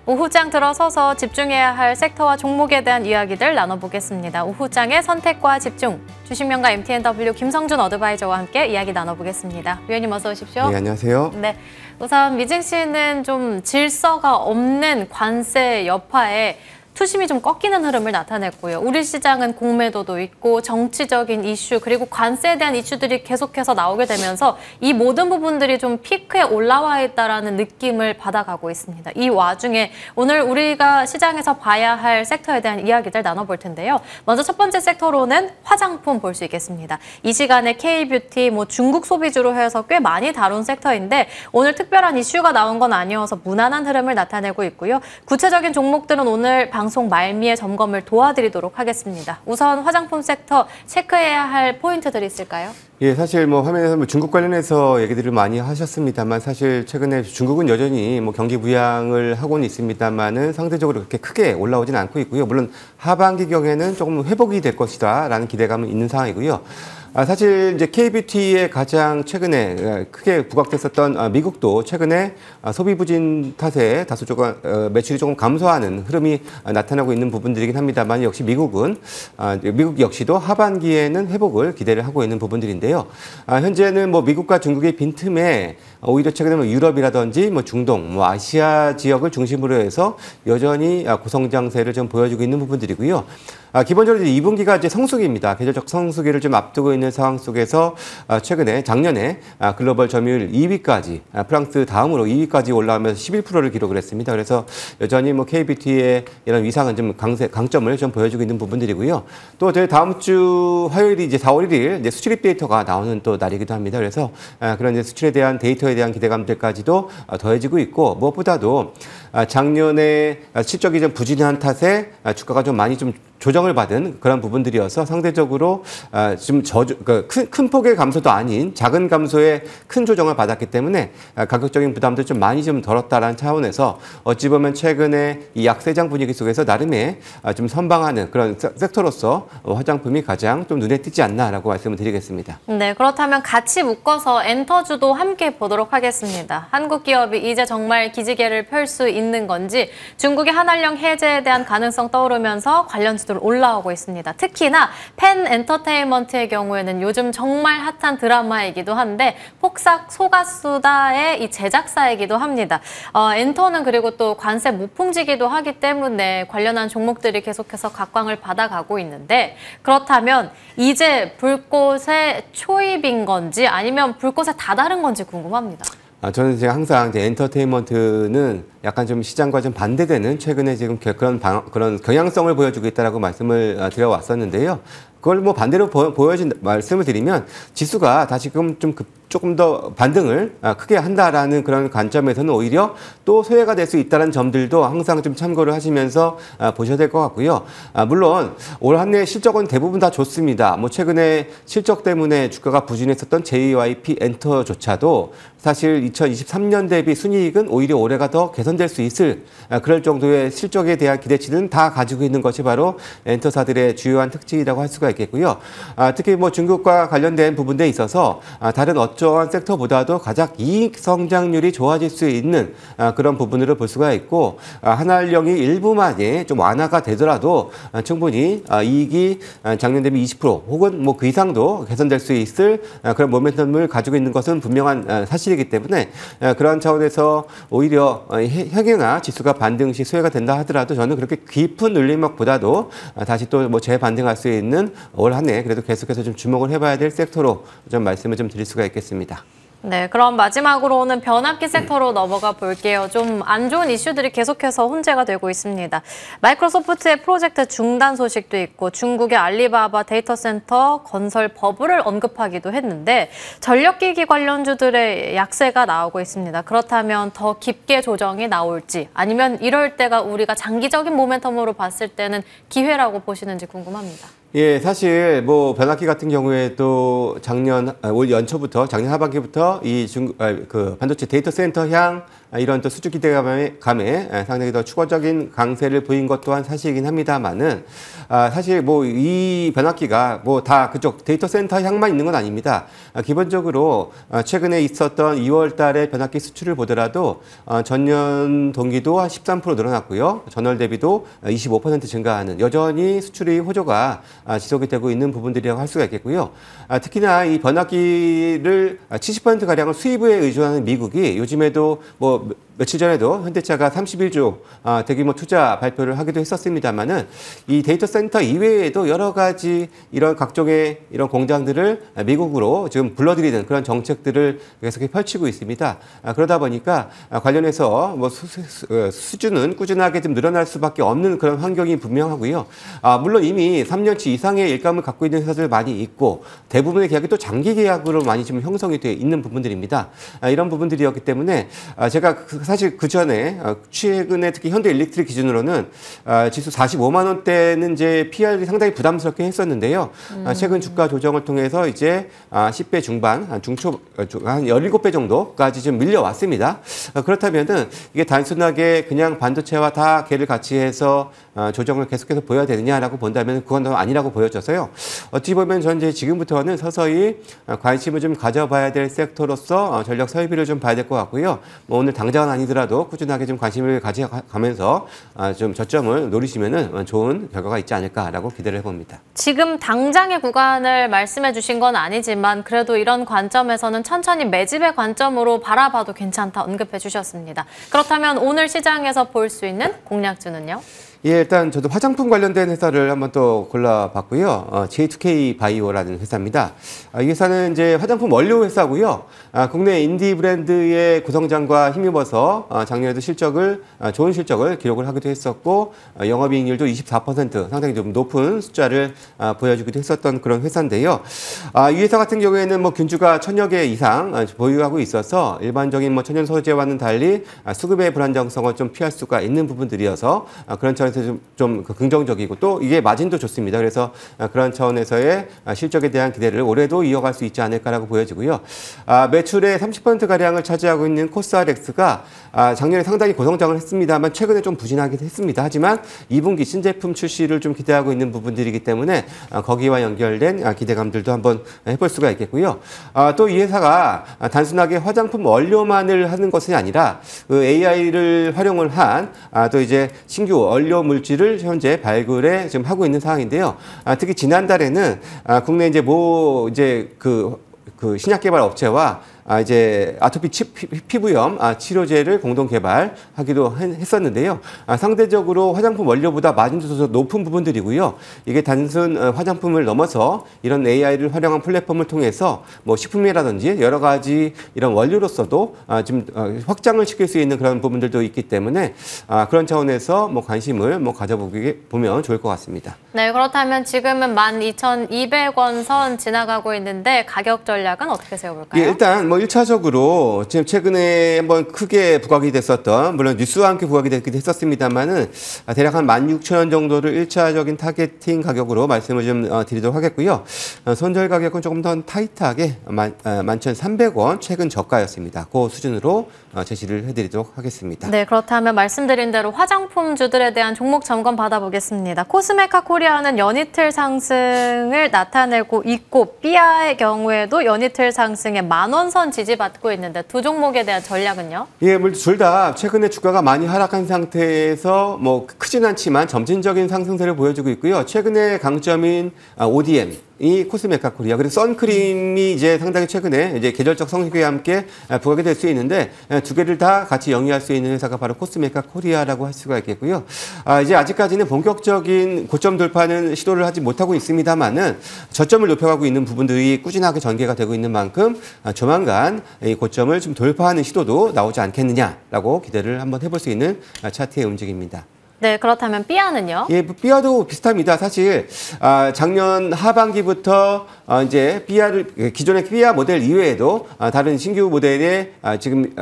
오후장 들어서서 집중해야 할 섹터와 종목에 대한 이야기들 나눠보겠습니다. 오후장의 선택과 집중, 주식명가 MTNW 김성준 어드바이저와 함께 이야기 나눠보겠습니다. 위원님 어서 오십시오. 네, 안녕하세요. 네, 우선 미증 씨는 좀 질서가 없는 관세 여파에 투심이 좀 꺾이는 흐름을 나타냈고요. 우리 시장은 공매도도 있고 정치적인 이슈 그리고 관세에 대한 이슈들이 계속해서 나오게 되면서 이 모든 부분들이 좀 피크에 올라와 있다는 느낌을 받아가고 있습니다. 이 와중에 오늘 우리가 시장에서 봐야 할 섹터에 대한 이야기들 나눠볼 텐데요. 먼저 첫 번째 섹터로는 화장품 볼 수 있겠습니다. 이 시간에 K뷰티, 중국 소비주로 해서 꽤 많이 다룬 섹터인데 오늘 특별한 이슈가 나온 건 아니어서 무난한 흐름을 나타내고 있고요. 구체적인 종목들은 오늘 방송 말미에 점검을 도와드리도록 하겠습니다. 우선 화장품 섹터 체크해야 할 포인트들이 있을까요? 예, 사실 화면에서 중국 관련해서 얘기들을 많이 하셨습니다만 사실 최근에 중국은 여전히 경기 부양을 하고는 있습니다만은 상대적으로 그렇게 크게 올라오지는 않고 있고요. 물론 하반기 경에는 조금 회복이 될 것이다라는 기대감은 있는 상황이고요. 사실 이제 K뷰티에 가장 최근에 크게 부각됐었던 미국도 최근에 소비 부진 탓에 다소 조금 매출이 조금 감소하는 흐름이 나타나고 있는 부분들이긴 합니다만 역시 미국 역시도 하반기에는 회복을 기대를 하고 있는 부분들인데요. 현재는 미국과 중국의 빈틈에 오히려 최근에 유럽이라든지 중동, 아시아 지역을 중심으로 해서 여전히 고성장세를 좀 보여주고 있는 부분들이고요. 기본적으로 이제 2분기가 이제 성수기입니다. 계절적 성수기를 좀 앞두고 있는 상황 속에서 최근에 작년에 글로벌 점유율 2위까지 프랑스 다음으로 2위까지 올라오면서 11%를 기록을 했습니다. 그래서 여전히 K뷰티의 이런 위상은 좀 강점을 좀 보여주고 있는 부분들이고요. 또 저희 다음 주 화요일이 이제 4월 1일 이제 수출입 데이터가 나오는 또 날이기도 합니다. 그래서 그런 이제 수출에 대한 데이터에 대한 기대감들까지도 더해지고 있고 무엇보다도 작년에 실적이 좀 부진한 탓에 주가가 좀 많이 좀 조정을 받은 그런 부분들이어서 상대적으로 좀 큰 폭의 감소도 아닌 작은 감소에 큰 조정을 받았기 때문에 가격적인 부담도 좀 많이 좀 덜었다라는 차원에서 어찌 보면 최근에 이 약세장 분위기 속에서 나름의 좀 선방하는 그런 섹터로서 화장품이 가장 좀 눈에 띄지 않나라고 말씀을 드리겠습니다. 네, 그렇다면 같이 묶어서 엔터주도 함께 보도록 하겠습니다. 한국 기업이 이제 정말 기지개를 펼 수 있는 건지 중국의 한한령 해제에 대한 가능성 떠오르면서 관련주들 올라오고 있습니다. 특히나 펜 엔터테인먼트의 경우에는 요즘 정말 핫한 드라마이기도 한데 폭삭 소가수다의 이 제작사이기도 합니다. 엔터는 그리고 또 관세 무풍지기도 하기 때문에 관련한 종목들이 계속해서 각광을 받아가고 있는데 그렇다면 이제 불꽃의 초입인 건지 아니면 불꽃에 다다른 건지 궁금합니다. 저는 제가 항상 이제 엔터테인먼트는 약간 좀 시장과 좀 반대되는 최근에 지금 그런 경향성을 보여주고 있다라고 말씀을 드려왔었는데요. 그걸 반대로 보여진 말씀을 드리면 지수가 다시금 조금 더 반등을 크게 한다라는 그런 관점에서는 오히려 또 소외가 될 수 있다는 점들도 항상 좀 참고를 하시면서 보셔야 될 것 같고요. 물론 올 한 해 실적은 대부분 다 좋습니다. 최근에 실적 때문에 주가가 부진했었던 JYP 엔터조차도 사실 2023년 대비 순이익은 오히려 올해가 더 개선될 수 있을 그럴 정도의 실적에 대한 기대치는 다 가지고 있는 것이 바로 엔터사들의 주요한 특징이라고 할 수가 있겠고요. 특히 중국과 관련된 부분에 있어서 다른 어떠한 섹터보다도 가장 이익 성장률이 좋아질 수 있는 그런 부분으로 볼 수가 있고 한한령이 일부만이 좀 완화가 되더라도 충분히 이익이 작년 대비 20% 혹은 그 이상도 개선될 수 있을 그런 모멘텀을 가지고 있는 것은 분명한 사실이기 때문에 그러한 차원에서 오히려 향해나 지수가 반등 시 소외가 된다 하더라도 저는 그렇게 깊은 눌림목보다도 다시 또 재반등할 수 있는 올 한 해 그래도 계속해서 좀 주목을 해봐야 될 섹터로 좀 말씀을 좀 드릴 수가 있겠습니다. 네, 그럼 마지막으로는 변압기 섹터로 넘어가 볼게요. 좀 안 좋은 이슈들이 계속해서 혼재가 되고 있습니다. 마이크로소프트의 프로젝트 중단 소식도 있고 중국의 알리바바 데이터 센터 건설 버블을 언급하기도 했는데 전력기기 관련주들의 약세가 나오고 있습니다. 그렇다면 더 깊게 조정이 나올지 아니면 이럴 때가 우리가 장기적인 모멘텀으로 봤을 때는 기회라고 보시는지 궁금합니다. 예, 사실 변압기 같은 경우에도 올 연초부터 작년 하반기부터 이 반도체 데이터 센터 향 이런 또 수주 기대감에 상당히 더 추가적인 강세를 보인 것 또한 사실이긴 합니다만은 사실 뭐 이 변압기가 뭐 다 그쪽 데이터 센터 향만 있는 건 아닙니다. 기본적으로 최근에 있었던 2월 달에 변압기 수출을 보더라도 전년 동기도 한 13% 늘어났고요. 전월 대비도 25% 증가하는 여전히 수출이 호조가 지속이 되고 있는 부분들이라고 할 수가 있겠고요. 특히나 이 변압기를 70%가량을 수입에 의존하는 미국이 요즘에도 뭐 며칠 전에도 현대차가 31조 대규모 투자 발표를 하기도 했었습니다만은 이 데이터 센터 이외에도 여러 가지 이런 각종의 이런 공장들을 미국으로 지금 불러들이는 그런 정책들을 계속 펼치고 있습니다. 그러다 보니까 관련해서 뭐 수주는 꾸준하게 좀 늘어날 수밖에 없는 그런 환경이 분명하고요. 물론 이미 3년치 이상의 일감을 갖고 있는 회사들 많이 있고 대부분의 계약이 또 장기 계약으로 많이 지금 형성이 되어 있는 부분들입니다. 이런 부분들이었기 때문에 제가 사실 그 전에 최근에 특히 현대일렉트릭 기준으로는 지수 45만 원대는 이제 PR이 상당히 부담스럽게 했었는데요. 최근 주가 조정을 통해서 이제 10배 중반, 중초 한 17배 정도까지 좀 밀려왔습니다. 그렇다면은 이게 단순하게 그냥 반도체와 다 개를 같이 해서 조정을 계속해서 보여야 되느냐라고 본다면 그건 아니라고 보여져서요. 어찌 보면 전 이제 지금부터는 서서히 관심을 좀 가져봐야 될 섹터로서 전력 설비를 좀 봐야 될 것 같고요. 뭐 오늘 당장은 아니더라도 꾸준하게 좀 관심을 가져가면서 좀 저점을 노리시면은 좋은 결과가 있지 않을까라고 기대를 해봅니다. 지금 당장의 구간을 말씀해 주신 건 아니지만 그래도 이런 관점에서는 천천히 매집의 관점으로 바라봐도 괜찮다 언급해 주셨습니다. 그렇다면 오늘 시장에서 볼 수 있는 공략주는요? 예, 일단 저도 화장품 관련된 회사를 한번 또 골라봤고요. J2K 바이오라는 회사입니다. 이 회사는 이제 화장품 원료 회사고요. 국내 인디 브랜드의 구성장과 힘입어서 작년에도 좋은 실적을 기록을 하기도 했었고, 영업이익률도 24% 상당히 좀 높은 숫자를 보여주기도 했었던 그런 회사인데요. 이 회사 같은 경우에는 뭐 균주가 1000여 개 이상 보유하고 있어서 일반적인 뭐 천연 소재와는 달리 수급의 불안정성을 좀 피할 수가 있는 부분들이어서 그런 차원에서 좀 긍정적이고 또 이게 마진도 좋습니다. 그래서 그런 차원에서의 실적에 대한 기대를 올해도 이어갈 수 있지 않을까라고 보여지고요. 매출의 30%가량을 차지하고 있는 코스알엑스가 작년에 상당히 고성장을 했습니다만 최근에 좀 부진하기도 했습니다. 하지만 2분기 신제품 출시를 좀 기대하고 있는 부분들이기 때문에 거기와 연결된 기대감들도 한번 해볼 수가 있겠고요. 또 이 회사가 단순하게 화장품 원료만을 하는 것이 아니라 그 AI를 활용을 한 또 이제 신규 원료 물질을 현재 발굴에 지금 하고 있는 상황인데요. 특히 지난달에는 국내 이제 그 신약 개발 업체와 이제 아토피 피부염 치료제를 공동 개발하기도 했었는데요. 상대적으로 화장품 원료보다 마진도 더 높은 부분들이고요. 이게 단순 화장품을 넘어서 이런 AI를 활용한 플랫폼을 통해서 뭐 식품이라든지 여러 가지 이런 원료로서도 좀 확장을 시킬 수 있는 그런 부분들도 있기 때문에 그런 차원에서 뭐 관심을 뭐 가져보면 좋을 것 같습니다. 네, 그렇다면 지금은 12,200원 선 지나가고 있는데 가격 전략은 어떻게 세워볼까요? 예, 일단 뭐 1차적으로 지금 최근에 한번 크게 부각이 됐었던, 물론 뉴스와 함께 부각이 됐기도 했었습니다만은 대략 한 16,000원 정도를 1차적인 타겟팅 가격으로 말씀을 좀 드리도록 하겠고요. 손절 가격은 조금 더 타이트하게 11,300원 최근 저가였습니다. 그 수준으로 제시를 해드리도록 하겠습니다. 네, 그렇다면 말씀드린 대로 화장품주들에 대한 종목 점검 받아보겠습니다. 코스메카 코리아는 연이틀 상승을 나타내고 있고 삐아의 경우에도 연이틀 상승에 10,000원 선 지지받고 있는데 두 종목에 대한 전략은요? 예, 둘 다 최근에 주가가 많이 하락한 상태에서 뭐 크진 않지만 점진적인 상승세를 보여주고 있고요. 최근에 강점인 ODM 이 코스메카 코리아, 그리고 선크림이 이제 상당히 최근에 이제 계절적 성수기와 함께 부각이 될 수 있는데 두 개를 다 같이 영위할 수 있는 회사가 바로 코스메카 코리아라고 할 수가 있겠고요. 이제 아직까지는 본격적인 고점 돌파는 시도를 하지 못하고 있습니다만은 저점을 높여가고 있는 부분들이 꾸준하게 전개가 되고 있는 만큼 조만간 이 고점을 좀 돌파하는 시도도 나오지 않겠느냐라고 기대를 한번 해볼 수 있는 차트의 움직임입니다. 네, 그렇다면 삐아는요? 예, 삐아도 비슷합니다. 사실 작년 하반기부터 이제 기존의 삐아 모델 이외에도 다른 신규 모델의 지금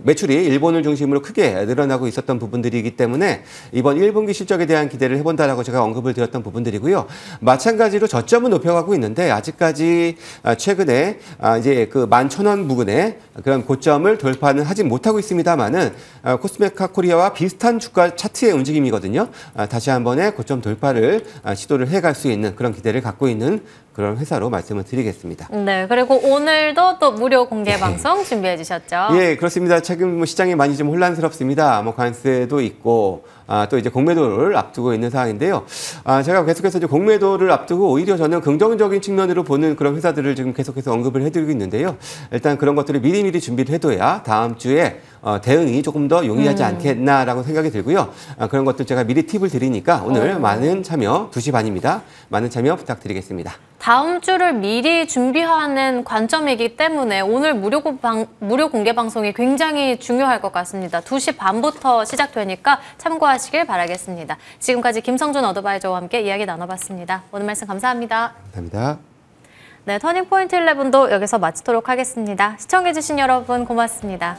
매출이 일본을 중심으로 크게 늘어나고 있었던 부분들이기 때문에 이번 1분기 실적에 대한 기대를 해본다라고 제가 언급을 드렸던 부분들이고요. 마찬가지로 저점은 높여가고 있는데 아직까지 최근에 이제 그 11,000원 부근에 그런 고점을 돌파는 하지 못하고 있습니다만은 코스메카 코리아와 비슷한 주가 차트의 움직임이거든요. 다시 한 번의 고점 돌파를 시도를 해갈 수 있는 그런 기대를 갖고 있는 그런 회사로 말씀을 드리겠습니다. 네, 그리고 오늘도 또 무료 공개 방송 준비해 주셨죠? 예, 그렇습니다. 최근 뭐 시장이 많이 좀 혼란스럽습니다. 뭐 관세도 있고 또 이제 공매도를 앞두고 있는 상황인데요. 제가 계속해서 이제 공매도를 앞두고 오히려 저는 긍정적인 측면으로 보는 그런 회사들을 지금 계속해서 언급을 해드리고 있는데요. 일단 그런 것들을 미리미리 준비를 해둬야 다음 주에 대응이 조금 더 용이하지 않겠나라고 생각이 들고요. 그런 것들 제가 미리 팁을 드리니까 오늘 많은 참여 2시 반입니다. 많은 참여 부탁드리겠습니다. 다음 주를 미리 준비하는 관점이기 때문에 오늘 무료 공개 방송이 굉장히 중요할 것 같습니다. 2시 반부터 시작되니까 참고하시길 바라겠습니다. 지금까지 김성준 어드바이저와 함께 이야기 나눠봤습니다. 오늘 말씀 감사합니다. 감사합니다. 네, 터닝포인트 11도 여기서 마치도록 하겠습니다. 시청해주신 여러분 고맙습니다.